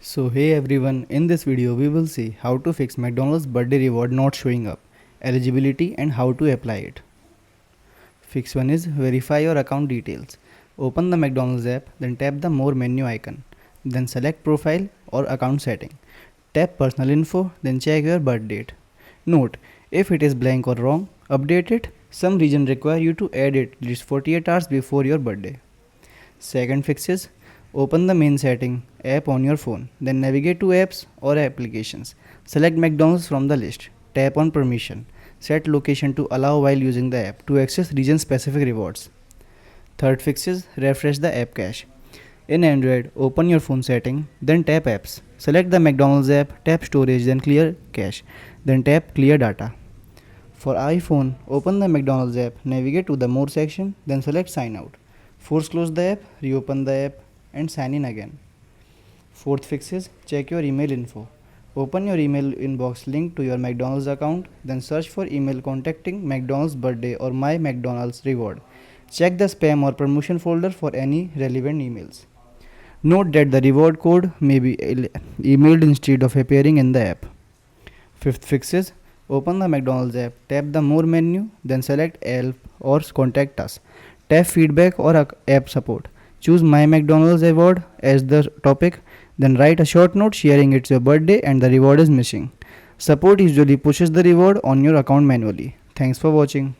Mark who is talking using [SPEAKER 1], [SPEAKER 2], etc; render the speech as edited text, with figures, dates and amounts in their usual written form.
[SPEAKER 1] So hey everyone, in this video we will see how to fix McDonald's birthday reward not showing up, eligibility and how to apply it. Fix 1 is verify your account details. Open the McDonald's app, then tap the more menu icon. Then select profile or account setting. Tap personal info, then check your birth date. Note, if it is blank or wrong, update it. Some region require you to add it at least 48 hours before your birthday. Second fix is open the main setting app on your phone, then navigate to apps or applications. Select McDonald's from the list. Tap on permission. Set location to allow while using the app to access region specific rewards. Third fix is refresh the app cache. In Android, open your phone setting, then tap apps. Select the McDonald's app, tap storage, then clear cache, then tap clear data. For iPhone, open the McDonald's app, navigate to the more section, then select sign out. Force close the app, reopen the app and sign in again. Fourth fix is check your email info. Open your email inbox linked to your McDonald's account, then search for email contacting McDonald's birthday or my McDonald's reward. Check the spam or promotion folder for any relevant emails. Note that the reward code may be emailed instead of appearing in the app. Fifth fix is open the McDonald's app, tap the more menu, then select help or contact us. Tap feedback or app support. Choose my McDonald's reward as the topic, then write a short note sharing it's your birthday and the reward is missing. Support usually pushes the reward on your account manually. Thanks for watching.